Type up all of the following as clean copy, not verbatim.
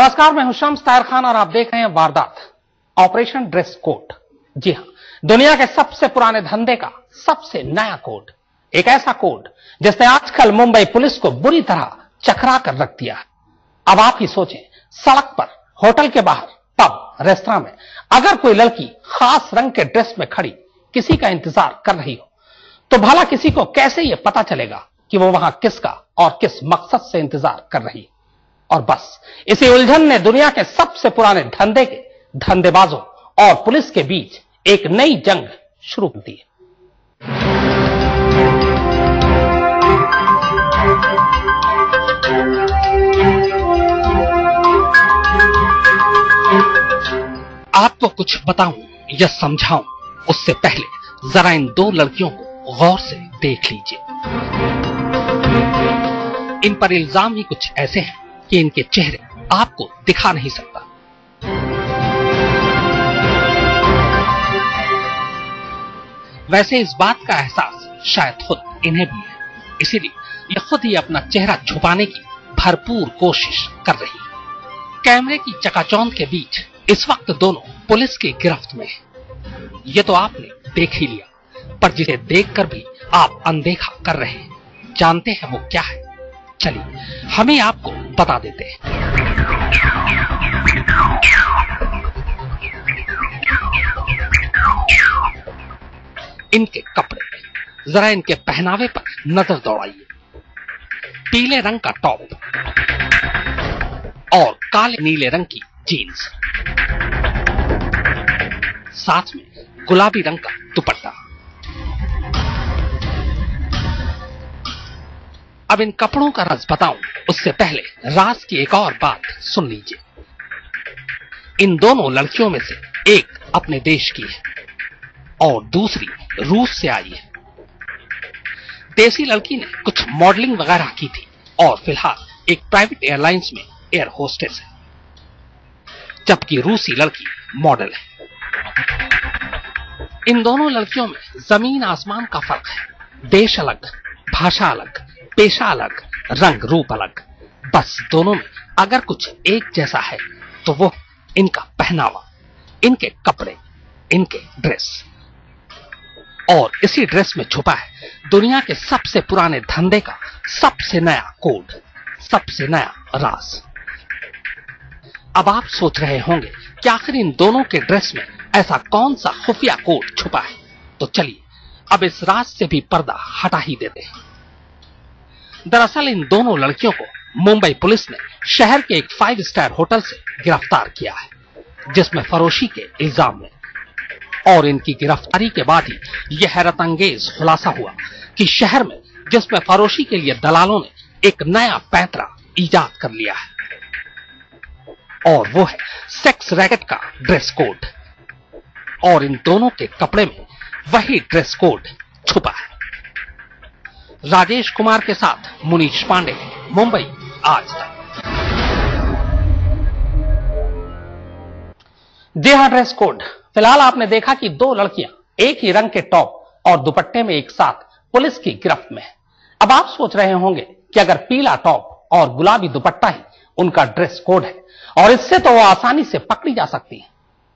नमस्कार, मैं हूं शम्स ताहिर खान और आप देख रहे हैं वारदात ऑपरेशन ड्रेस कोड। जी हां, दुनिया के सबसे पुराने धंधे का सबसे नया कोड, एक ऐसा कोड जिसने आजकल मुंबई पुलिस को बुरी तरह चकरा कर रख दिया है। अब आप ही सोचें, सड़क पर, होटल के बाहर, पब, रेस्तरां में अगर कोई लड़की खास रंग के ड्रेस में खड़ी किसी का इंतजार कर रही हो तो भला किसी को कैसे यह पता चलेगा कि वो वहां किसका और किस मकसद से इंतजार कर रही है। और बस इसी उलझन ने दुनिया के सबसे पुराने धंधे के धंधेबाजों और पुलिस के बीच एक नई जंग शुरू कर दी है। आपको कुछ बताऊं या समझाऊं उससे पहले जरा इन दो लड़कियों को गौर से देख लीजिए। इन पर इल्जाम ही कुछ ऐसे हैं कि इनके चेहरे आपको दिखा नहीं सकता। वैसे इस बात का एहसास शायद खुद इन्हें भी है, इसीलिए ये खुद ही अपना चेहरा छुपाने की भरपूर कोशिश कर रही है। कैमरे की चकाचौंध के बीच इस वक्त दोनों पुलिस की गिरफ्त में है। ये तो आपने देख ही लिया, पर जिसे देखकर भी आप अनदेखा कर रहे हैं, जानते हैं वो क्या है? चलिए हमें आपको बता देते हैं। इनके कपड़े, जरा इनके पहनावे पर नजर दौड़ाइए। पीले रंग का टॉप और काले नीले रंग की जीन्स, साथ में गुलाबी रंग का दुपट्टा। अब इन कपड़ों का राज बताऊं उससे पहले राज की एक और बात सुन लीजिए। इन दोनों लड़कियों में से एक अपने देश की है और दूसरी रूस से आई है। देसी लड़की ने कुछ मॉडलिंग वगैरह की थी और फिलहाल एक प्राइवेट एयरलाइंस में एयर होस्टेस है, जबकि रूसी लड़की मॉडल है। इन दोनों लड़कियों में जमीन आसमान का फर्क है। देश अलग, भाषा अलग, पेशा अलग, रंग रूप अलग। बस दोनों में अगर कुछ एक जैसा है तो वो इनका पहनावा, इनके कपड़े, इनके ड्रेस। और इसी ड्रेस में छुपा है दुनिया के सबसे पुराने धंधे का सबसे नया कोड, सबसे नया राज। अब आप सोच रहे होंगे कि आखिर इन दोनों के ड्रेस में ऐसा कौन सा खुफिया कोड छुपा है। तो चलिए अब इस राज से भी पर्दा हटा ही देते हैं। दरअसल इन दोनों लड़कियों को मुंबई पुलिस ने शहर के एक 5 स्टार होटल से गिरफ्तार किया है, जिसमें फरोशी के इल्जाम में। और इनकी गिरफ्तारी के बाद ही यह हैरतअंगेज खुलासा हुआ कि शहर में जिसमें फरोशी के लिए दलालों ने एक नया पैंतरा इजाद कर लिया है, और वो है सेक्स रैकेट का ड्रेस कोड। और इन दोनों के कपड़े में वही ड्रेस कोड छुपा है। राजेश कुमार के साथ मुनीश पांडे, मुंबई आज तक। जी हां, ड्रेस कोड। फिलहाल आपने देखा कि दो लड़कियां एक ही रंग के टॉप और दुपट्टे में एक साथ पुलिस की गिरफ्त में है। अब आप सोच रहे होंगे कि अगर पीला टॉप और गुलाबी दुपट्टा ही उनका ड्रेस कोड है और इससे तो वो आसानी से पकड़ी जा सकती है,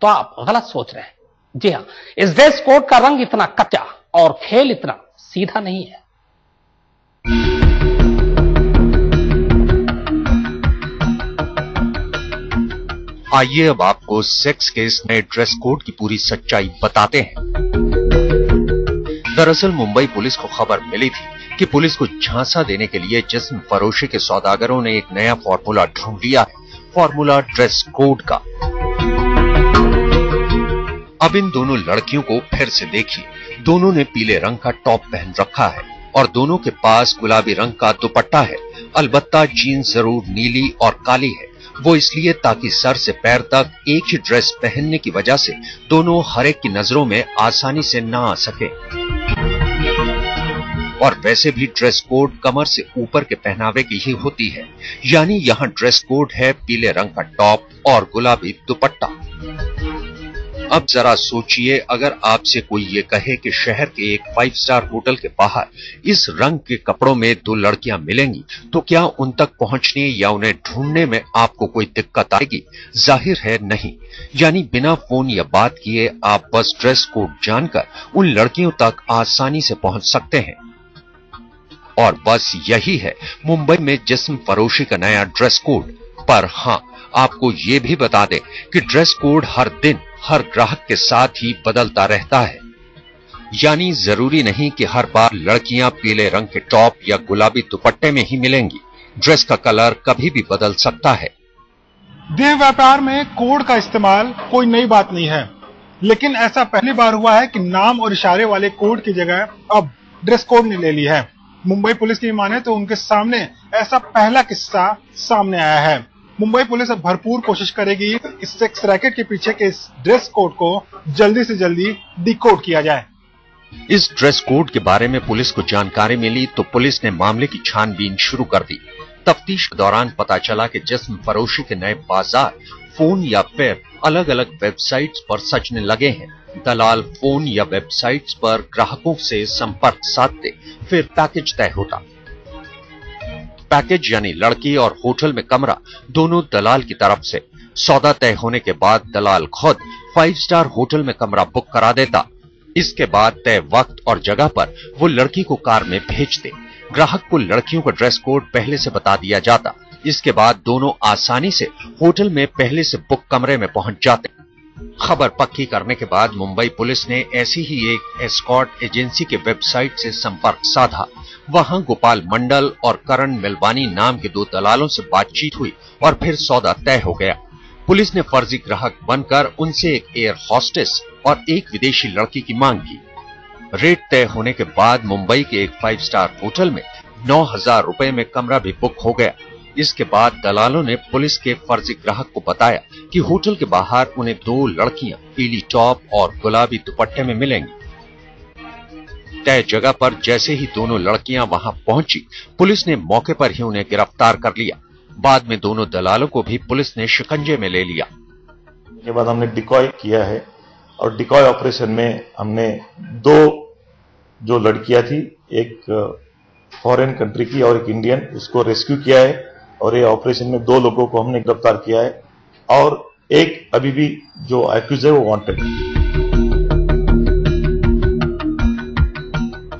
तो आप गलत सोच रहे हैं। जी हां, इस ड्रेस कोड का रंग इतना कच्चा और खेल इतना सीधा नहीं है। आइए अब आपको सेक्स के इस नए ड्रेस कोड की पूरी सच्चाई बताते हैं। दरअसल मुंबई पुलिस को खबर मिली थी कि पुलिस को झांसा देने के लिए जिस्म फरोशी के सौदागरों ने एक नया फॉर्मूला ढूंढ लिया है, फॉर्मूला ड्रेस कोड का। अब इन दोनों लड़कियों को फिर से देखिए। दोनों ने पीले रंग का टॉप पहन रखा है और दोनों के पास गुलाबी रंग का दुपट्टा है। अलबत्ता जीन्स जरूर नीली और काली है, वो इसलिए ताकि सर से पैर तक एक ही ड्रेस पहनने की वजह से दोनों हर एक की नजरों में आसानी से ना आ सके। और वैसे भी ड्रेस कोड कमर से ऊपर के पहनावे की ही होती है, यानी यहाँ ड्रेस कोड है पीले रंग का टॉप और गुलाबी दुपट्टा। अब जरा सोचिए, अगर आपसे कोई ये कहे कि शहर के एक 5 स्टार होटल के बाहर इस रंग के कपड़ों में 2 लड़कियां मिलेंगी, तो क्या उन तक पहुंचने या उन्हें ढूंढने में आपको कोई दिक्कत आएगी? जाहिर है नहीं। यानी बिना फोन या बात किए आप बस ड्रेस कोड जानकर उन लड़कियों तक आसानी से पहुंच सकते हैं। और बस यही है मुंबई में जिस्म फरोशी का नया ड्रेस कोड। पर हां, आपको ये भी बता दें कि ड्रेस कोड हर दिन हर ग्राहक के साथ ही बदलता रहता है। यानी जरूरी नहीं कि हर बार लड़कियां पीले रंग के टॉप या गुलाबी दुपट्टे में ही मिलेंगी। ड्रेस का कलर कभी भी बदल सकता है। देह व्यापार में कोड का इस्तेमाल कोई नई बात नहीं है, लेकिन ऐसा पहली बार हुआ है कि नाम और इशारे वाले कोड की जगह अब ड्रेस कोड ने ले ली है। मुंबई पुलिस की माने तो उनके सामने ऐसा पहला किस्सा सामने आया है। मुंबई पुलिस अब भरपूर कोशिश करेगी इस सेक्स रैकेट के पीछे के इस ड्रेस कोड को जल्दी से जल्दी डिकोड किया जाए। इस ड्रेस कोड के बारे में पुलिस को जानकारी मिली तो पुलिस ने मामले की छानबीन शुरू कर दी। तफ्तीश के दौरान पता चला कि जिस्म फरोशी के नए बाजार फोन या फिर अलग अलग वेबसाइट्स पर सजने लगे हैं। दलाल फोन या वेबसाइट्स पर ग्राहकों से संपर्क साधते, फिर पैकेज तय होता। पैकेज यानी लड़की और होटल में कमरा दोनों दलाल की तरफ से। सौदा तय होने के बाद दलाल खुद 5 स्टार होटल में कमरा बुक करा देता। इसके बाद तय वक्त और जगह पर वो लड़की को कार में भेजते। ग्राहक को लड़कियों का ड्रेस कोड पहले से बता दिया जाता। इसके बाद दोनों आसानी से होटल में पहले से बुक कमरे में पहुंच जाते। खबर पक्की करने के बाद मुंबई पुलिस ने ऐसी ही एक एस्कॉर्ट एजेंसी के वेबसाइट से संपर्क साधा। वहां गोपाल मंडल और करण मिलवानी नाम के 2 दलालों से बातचीत हुई और फिर सौदा तय हो गया। पुलिस ने फर्जी ग्राहक बनकर उनसे एक एयर हॉस्टेस और एक विदेशी लड़की की मांग की। रेट तय होने के बाद मुंबई के एक 5 स्टार होटल में 9,000 रुपए में कमरा भी बुक हो गया। इसके बाद दलालों ने पुलिस के फर्जी ग्राहक को बताया कि होटल के बाहर उन्हें 2 लड़कियां पीली टॉप और गुलाबी दुपट्टे में मिलेंगी। तय जगह पर जैसे ही दोनों लड़कियां वहां पहुंची, पुलिस ने मौके पर ही उन्हें गिरफ्तार कर लिया। बाद में दोनों दलालों को भी पुलिस ने शिकंजे में ले लिया। के बाद हमने डिकॉय किया है और डिकॉय ऑपरेशन में हमने 2 जो लड़कियां थी, एक फॉरेन कंट्री की और एक इंडियन, इसको रेस्क्यू किया है और ये ऑपरेशन में 2 लोगों को हमने गिरफ्तार किया है और एक अभी भी जो एक्यूज है वो वांटेड है।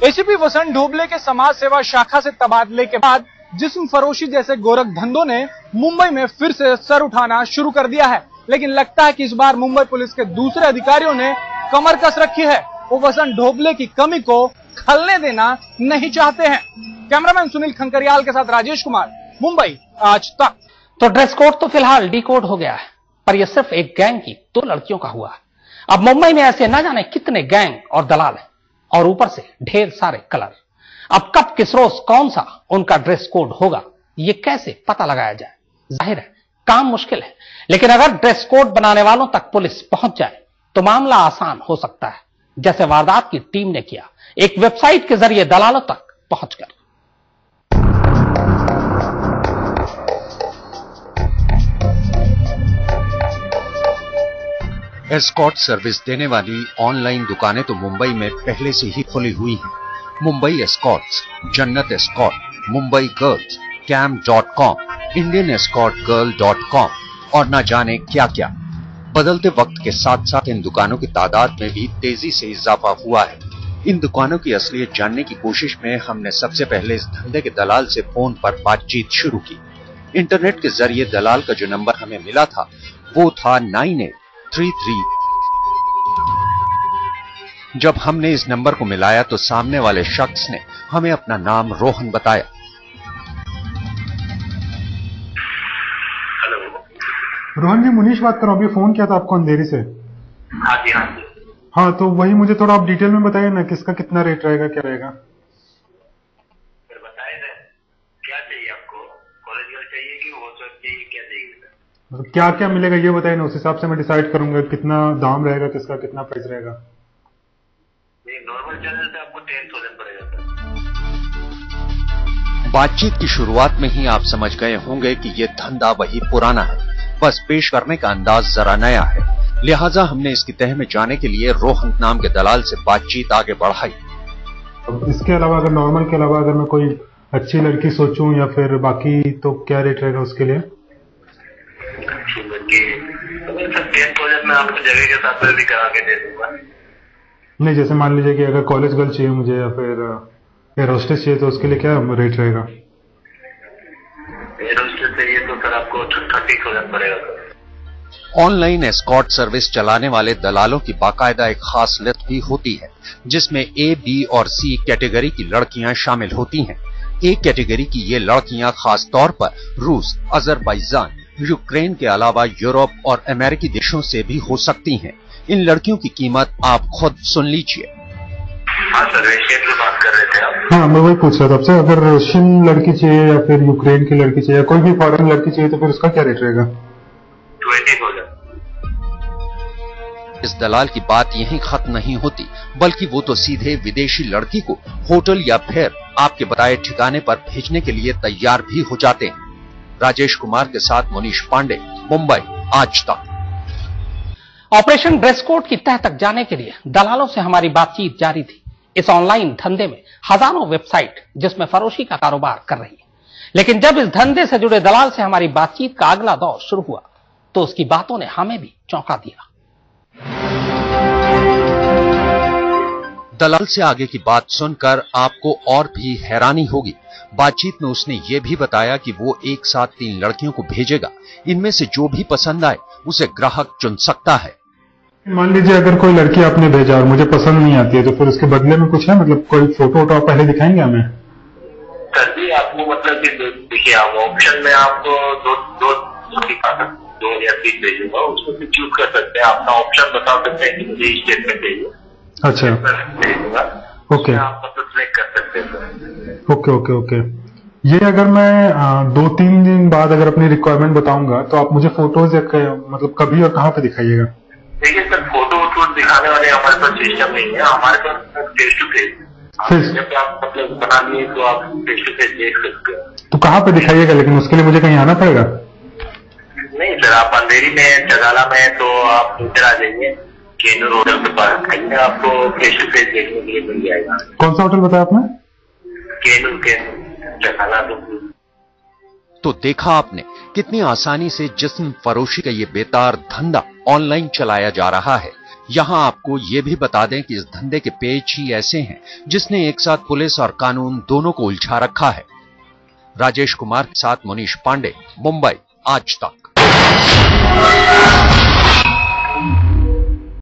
एसीपी वसंत ढोबले के समाज सेवा शाखा से तबादले के बाद जिस्म फरोशी जैसे गोरख धंधों ने मुंबई में फिर से सर उठाना शुरू कर दिया है। लेकिन लगता है कि इस बार मुंबई पुलिस के दूसरे अधिकारियों ने कमर कस रखी है। वो वसंत ढोबले की कमी को खलने देना नहीं चाहते हैं। कैमरामैन सुनील खंकरियाल के साथ राजेश कुमार, मुंबई आज तक। तो ड्रेस कोड तो फिलहाल डिकोड हो गया है, पर यह सिर्फ एक गैंग की 2 लड़कियों का हुआ। अब मुंबई में ऐसे न जाने कितने गैंग और दलाल हैं, और ऊपर से ढेर सारे कलर। अब कब किस रोज कौन सा उनका ड्रेस कोड होगा, ये कैसे पता लगाया जाए? जाहिर है काम मुश्किल है, लेकिन अगर ड्रेस कोड बनाने वालों तक पुलिस पहुंच जाए तो मामला आसान हो सकता है, जैसे वारदात की टीम ने किया, एक वेबसाइट के जरिए दलालों तक पहुंचकर। एस्कॉर्ट सर्विस देने वाली ऑनलाइन दुकानें तो मुंबई में पहले से ही खुली हुई हैं। मुंबई एस्कॉर्ट्स, जन्नत escort, Mumbai girls, Cam.com, IndianEscortGirl.com और न जाने क्या क्या। बदलते वक्त के साथ साथ इन दुकानों की तादाद में भी तेजी से इजाफा हुआ है। इन दुकानों की असलियत जानने की कोशिश में हमने सबसे पहले इस धंधे के दलाल से फोन पर बातचीत शुरू की। इंटरनेट के जरिए दलाल का जो नंबर हमें मिला था वो था 9833। जब हमने इस नंबर को मिलाया तो सामने वाले शख्स ने हमें अपना नाम रोहन बताया। रोहन जी, मुनीश बात कर रहा हूँ। अभी फोन किया था आपको अंधेरी से। हाँ जी। हाँ, तो वही मुझे थोड़ा आप डिटेल में बताइए ना, किसका कितना रेट रहेगा, क्या रहेगा? फिर बताइए ना, क्या चाहिए आपको? कॉलेज गर्ल चाहिए कि होटल चाहिए, क्या चाहिए? मतलब क्या क्या मिलेगा ये बताइए ना, उस हिसाब से मैं डिसाइड करूंगा कितना दाम रहेगा, किसका कितना प्राइस रहेगा। नॉर्मल चैनल से आपको 10,000 पड़ेगा। बातचीत की शुरुआत में ही आप समझ गए होंगे कि यह धंधा वही पुराना है, बस पेश करने का अंदाज जरा नया है। लिहाजा हमने इसकी तह में जाने के लिए रोहन नाम के दलाल से बातचीत आगे बढ़ाई। इसके अलावा अगर नॉर्मल के अलावा अगर मैं कोई अच्छी लड़की सोचूं या फिर बाकी, तो क्या रेट रहेगा उसके लिए? अच्छी लड़की तो 10,000 में आपको जगह के साथ भी करा के दे दूंगा। नहीं, जैसे मान लीजिए कि अगर कॉलेज गर्ल चाहिए मुझे या फिर एयर होस्टेस चाहिए, तो उसके लिए क्या रेट रहेगा? एयर होस्टेस चाहिए तो सर आपको 30,000 पड़ेगा। ऑनलाइन एस्कॉर्ट सर्विस चलाने वाले दलालों की बाकायदा एक खास लिस्ट भी होती है, जिसमें ए, बी और सी कैटेगरी की लड़कियां शामिल होती हैं। ए कैटेगरी की ये लड़कियां खास तौर पर रूस, अजरबैजान, यूक्रेन के अलावा यूरोप और अमेरिकी देशों से भी हो सकती हैं। इन लड़कियों की कीमत आप खुद सुन लीजिए। हाँ सर, रशिया की बात कर रहे थे आप? हाँ, मैं वही पूछ रहा था आपसे, अगर रशियन लड़की चाहिए या फिर यूक्रेन की लड़की चाहिए या कोई भी फॉरेन लड़की चाहिए, तो फिर उसका क्या रेट रहेगा? 20,000। इस दलाल की बात यहीं खत्म नहीं होती, बल्कि वो तो सीधे विदेशी लड़की को होटल या फिर आपके बताए ठिकाने पर भेजने के लिए तैयार भी हो जाते हैं। राजेश कुमार के साथ मनीष पांडे, मुंबई, आज तक। ऑपरेशन ड्रेस कोड की तह तक जाने के लिए दलालों से हमारी बातचीत जारी थी। इस ऑनलाइन धंधे में हजारों वेबसाइट जिसमें फरोशी का कारोबार कर रही है, लेकिन जब इस धंधे से जुड़े दलाल से हमारी बातचीत का अगला दौर शुरू हुआ तो उसकी बातों ने हमें भी चौंका दिया। दलाल से आगे की बात सुनकर आपको और भी हैरानी होगी। बातचीत में उसने ये भी बताया कि वो एक साथ 3 लड़कियों को भेजेगा। इनमें से जो भी पसंद आए उसे ग्राहक चुन सकता है। मान लीजिए अगर कोई लड़की आपने भेजा और मुझे पसंद नहीं आती है, तो फिर उसके बदले में कुछ है, मतलब कोई फोटो वोटो आप पहले दिखाएंगे हमें? सर जी, आपको मतलब कि देखिए, आप ऑप्शन में आपको दो दिखा सकते, 2 या 3 भेजूंगा, उसमें से चूज कर सकते हैं। अपना ऑप्शन बता सकते हैं कि मुझे स्टेट में चाहिए। अच्छा, भेजूंगा, ओके, आप मतलब सिलेक्ट कर सकते हैं सर। Okay okay okay. ये अगर मैं 2-3 दिन बाद अगर अपनी रिक्वायरमेंट बताऊंगा, तो आप मुझे फोटोज मतलब कभी और कहाँ पे दिखाइएगा? देखिए सर, फोटो दिखाने वाले हमारे पास सिस्टम नहीं है, हमारे पास फेस टू फेस। जब आप मतलब बना लिए तो आप फेस टू फेस देख सकते हैं। तो कहाँ पे दिखाइएगा? लेकिन उसके लिए मुझे कहीं आना पड़ेगा? नहीं सर, आप अंधेरी में, चगाला में, तो आप इधर आ जाइए, केनूर होटल के पास आइए, आपको फेस टू फेस देखने के लिए मिल जाएगा। कौन सा होटल बताया आपने? केनूर चगाला। तो देखा आपने कितनी आसानी से जिस्म फरोशी का ये बेतार धंधा ऑनलाइन चलाया जा रहा है। यहां आपको ये भी बता दें कि इस धंधे के पेच ही ऐसे हैं जिसने एक साथ पुलिस और कानून दोनों को उलझा रखा है। राजेश कुमार के साथ मनीष पांडे, मुंबई, आज तक।